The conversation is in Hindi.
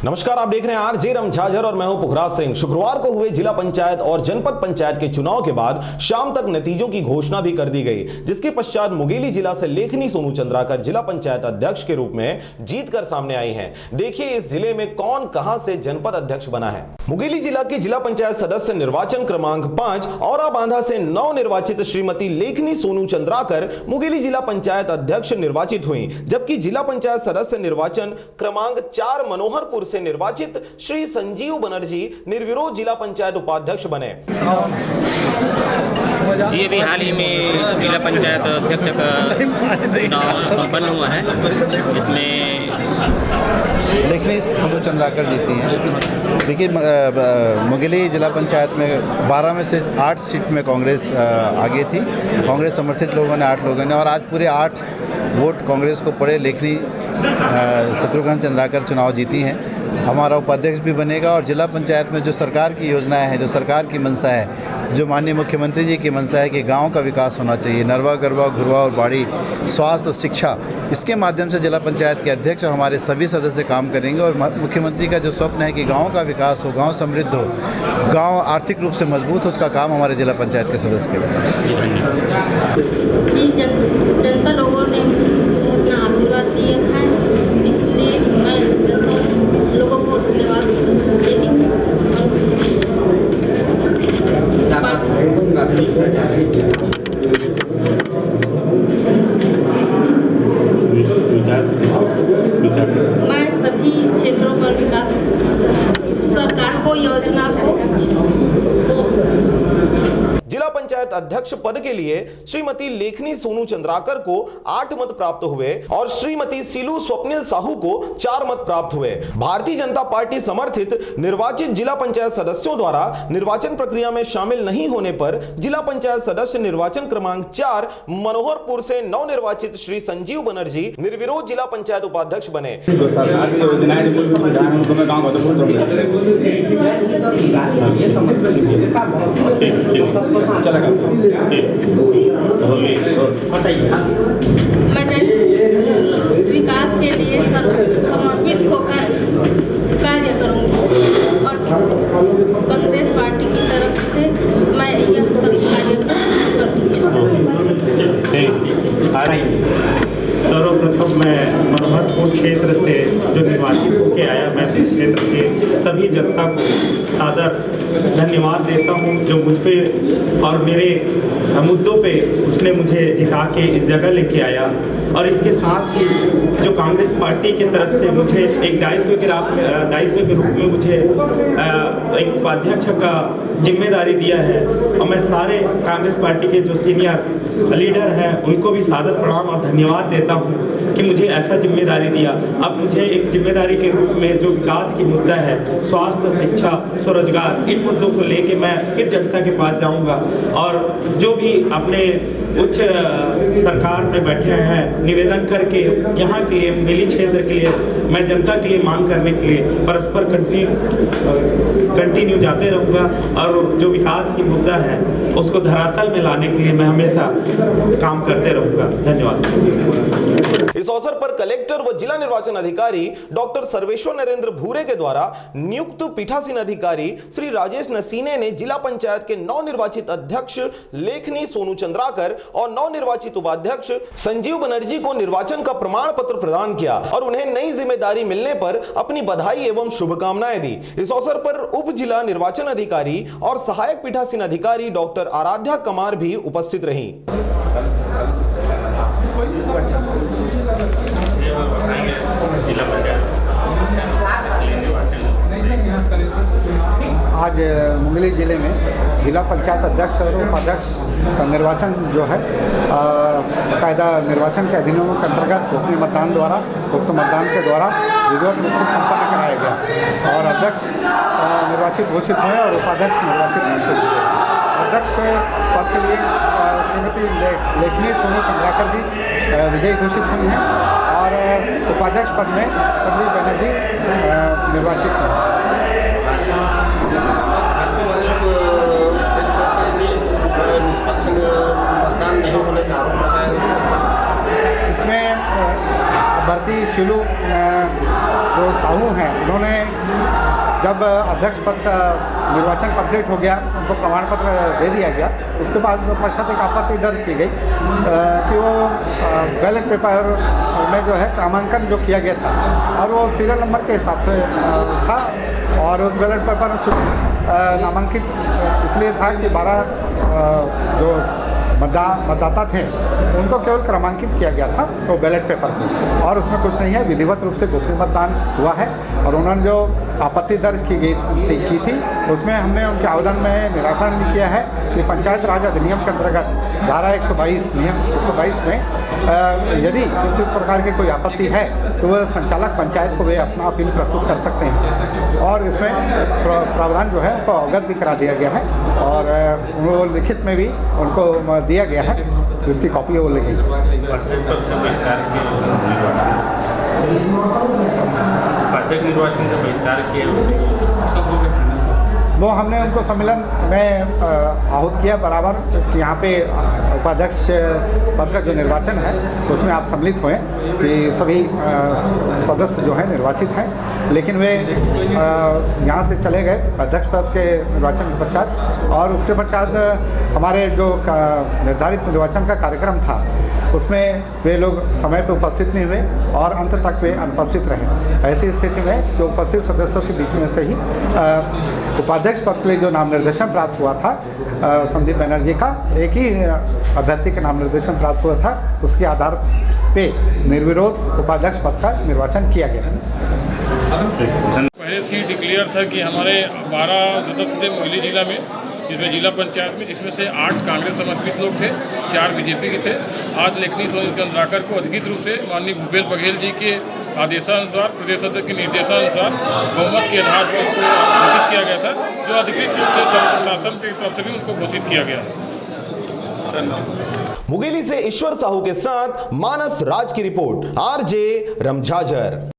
नमस्कार, आप देख रहे हैं आरजे रमझाझर और मैं हूं पुखराज सिंह। शुक्रवार को हुए जिला पंचायत और जनपद पंचायत के चुनाव के बाद शाम तक नतीजों की घोषणा भी कर दी गई, जिसके पश्चात मुंगेली जिला से लेखनी सोनू चंद्राकर जिला पंचायत अध्यक्ष के रूप में जीतकर सामने आई हैं। देखिए इस जिले में कौन कहां से जनपद अध्यक्ष बना है। मुंगेली जिला के जिला पंचायत सदस्य निर्वाचन क्रमांक 5 औरा बांधा से नव निर्वाचित श्रीमती लेखनी सोनू चंद्राकर मुंगेली जिला पंचायत अध्यक्ष निर्वाचित हुई, जबकि जिला पंचायत सदस्य निर्वाचन क्रमांक 4 मनोहरपुर से निर्वाचित श्री संजीव बनर्जी निर्विरोध जिला पंचायत उपाध्यक्ष बने। जी अभी हाल ही में जिला पंचायत अध्यक्ष का चुनाव संपन्न हुआ है, इसमें लेखनी सोनू चंद्राकर जीती हैं। देखिए मुंगेली जिला पंचायत में 12 में से 8 सीट में कांग्रेस आगे थी। कांग्रेस समर्थित लोगों ने 8 लोगों ने और आज पूरे 8 वोट कांग्रेस को पड़े। लेखनी शत्रुघ्न चंद्राकर चुनाव जीती हैं। हमारा उपाध्यक्ष भी बनेगा और जिला पंचायत में जो सरकार की योजनाएं हैं, जो सरकार की मंशा है, जो माननीय मुख्यमंत्री जी की मंशा है कि गांव का विकास होना चाहिए, नरवा गरवा घुरवा और बाड़ी, स्वास्थ्य और शिक्षा, इसके माध्यम से जिला पंचायत के अध्यक्ष और हमारे सभी सदस्य काम करेंगे। और मुख्यमंत्री का जो स्वप्न है कि गाँव का विकास हो, गाँव समृद्ध हो, गाँव आर्थिक रूप से मजबूत हो, उसका काम हमारे जिला पंचायत के सदस्य करेंगे। जनता लोगों ने अपना आशीर्वाद दिया है, इसलिए मैं लोगों को धन्यवाद देती हूँ। मैं सभी क्षेत्रों पर विकास सरकार को योजना को जिला पंचायत अध्यक्ष पद के लिए श्रीमती लेखनी सोनू चंद्राकर को 8 मत प्राप्त हुए और श्रीमती सीलू स्वप्निल साहू को 4 मत प्राप्त हुए। भारतीय जनता पार्टी समर्थित निर्वाचित जिला पंचायत सदस्यों द्वारा निर्वाचन प्रक्रिया में शामिल नहीं होने पर जिला पंचायत सदस्य निर्वाचन क्रमांक 4 मनोहरपुर से नव निर्वाचित श्री संजीव बनर्जी निर्विरोध जिला पंचायत उपाध्यक्ष बने। मैं विकास के लिए समर्पित होकर कार्य करूंगी और कांग्रेस पार्टी की तरफ से मैं यह सब कार्य करूंगी। सर्वप्रथम मैं मनोहरपुर क्षेत्र से जो निर्वाचित होकर आया, मैं इस क्षेत्र के सभी जनता को सादर धन्यवाद देता हूं, जो मुझ पे और मेरे मुद्दों पे उसने मुझे जिता के इस जगह लेके आया। और इसके साथ ही जो कांग्रेस पार्टी की तरफ से मुझे एक दायित्व के रूप में मुझे एक उपाध्यक्ष का जिम्मेदारी दिया है, और मैं सारे कांग्रेस पार्टी के जो सीनियर लीडर हैं उनको भी सादर प्रणाम और धन्यवाद देता हूं कि मुझे ऐसा जिम्मेदारी दिया। अब मुझे एक जिम्मेदारी के रूप में जो विकास की मुद्दा है, स्वास्थ्य, शिक्षा, स्वरोजगार, इन मुद्दों को लेके मैं फिर जनता के पास जाऊंगा और जो भी अपने उच्च सरकार में बैठे हैं निवेदन करके यहाँ के लिए, मुंगेली क्षेत्र के लिए, मैं जनता के लिए मांग करने के लिए परस्पर कंटिन्यू जाते रहूँगा और जो विकास की मुद्दा है उसको धरातल में लाने के लिए मैं हमेशा काम करते रहूँगा। धन्यवाद। इस अवसर पर कलेक्टर व जिला निर्वाचन अधिकारी डॉक्टर सर्वेश्वर नरेंद्र भूरे के द्वारा नियुक्त पीठासीन अधिकारी श्री राजेश नसीने ने जिला पंचायत के नवनिर्वाचित अध्यक्ष लेखनी सोनू चंद्राकर और नवनिर्वाचित उपाध्यक्ष संजीव बनर्जी को निर्वाचन का प्रमाण पत्र प्रदान किया और उन्हें नई जिम्मेदारी मिलने पर अपनी बधाई एवं शुभकामनाएं दी। इस अवसर पर उप जिला निर्वाचन अधिकारी और सहायक पीठासीन अधिकारी डॉक्टर आराध्या कमार भी उपस्थित रहीं। आज मुंगेली जिले में जिला पंचायत अध्यक्ष और उपाध्यक्ष निर्वाचन जो है कायदा निर्वाचन के अधिनियमों के अंतर्गत गोपनीय मतदान द्वारा मतदान के द्वारा विधिवत रूप से संपन्न कराया गया और अध्यक्ष निर्वाचित घोषित हुए और उपाध्यक्ष निर्वाचित घोषित हुए। अध्यक्ष पद के लिए श्रीमती लेखनी सोनू चंद्राकर जी विजयी घोषित हुई हैं और उपाध्यक्ष पद में संजीव बनर्जी निर्वाचित हुए। इसमें भारती शिलू जो साहू हैं, उन्होंने जब अध्यक्ष पद का निर्वाचन कंप्लीट हो गया, उनको प्रमाण पत्र दे दिया गया, उसके बाद पश्चात एक आपत्ति दर्ज की गई कि वो बैलेट पेपर में जो है क्रमांकन जो किया गया था और वो सीरियल नंबर के हिसाब से था और उस बैलेट पेपर नामांकित इसलिए था कि 12 जो मतदाता थे उनको केवल क्रमांकित किया गया था तो बैलेट पेपर को, और उसमें कुछ नहीं है, विधिवत रूप से गोपनीय मतदान हुआ है। और उन्होंने जो आपत्ति दर्ज की थी उसमें हमने उनके आवेदन में निराकरण भी किया है कि पंचायत राज अधिनियम के अंतर्गत धारा 122 नियम 122 में यदि किसी प्रकार की कोई आपत्ति है तो वह संचालक पंचायत को वे अपना अपील प्रस्तुत कर सकते हैं, और इसमें प्रावधान जो है उनको अवगत भी करा दिया गया है और वो लिखित में भी उनको दिया गया है, जिसकी कॉपी वो लिखी। निर्वाचन से बहिष्कार वो हमने उनको सम्मेलन में आहूत किया बराबर कि यहाँ पे उपाध्यक्ष पद का जो निर्वाचन है उसमें आप सम्मिलित हुए कि सभी सदस्य जो हैं निर्वाचित हैं, लेकिन वे यहाँ से चले गए अध्यक्ष पद के निर्वाचन के पश्चात, और उसके पश्चात हमारे जो निर्धारित निर्वाचन का कार्यक्रम था उसमें वे लोग समय पर उपस्थित नहीं हुए और अंत तक वे अनुपस्थित रहे। ऐसी स्थिति में जो उपस्थित सदस्यों के बीच में से ही उपाध्यक्ष पद के लिए जो नाम निर्देशन प्राप्त हुआ था संदीप बनर्जी का, एक ही अभ्यर्थी का नाम निर्देशन प्राप्त हुआ था, उसके आधार पे निर्विरोध उपाध्यक्ष पद का निर्वाचन किया गया। पहले से ही डिक्लेयर था कि हमारे 12 सदस्य थे मोगली जिला में, जिसमें जिला पंचायत में, जिसमें से 8 कांग्रेस समर्पित लोग थे, 4 बीजेपी के थे। आज लेखनी सोनू चंद्राकर को अधिकृत रूप से माननीय भूपेश बघेल जी के आदेशानुसार, प्रदेश अध्यक्ष के निर्देशानुसार बहुमत के आधार पर उसको घोषित किया गया था, जो अधिकृत रूप से प्रशासन की तरफ से भी उनको घोषित किया गया है। मुगेली से ईश्वर साहू के साथ मानस राज की रिपोर्ट, आरजे रमझाझर।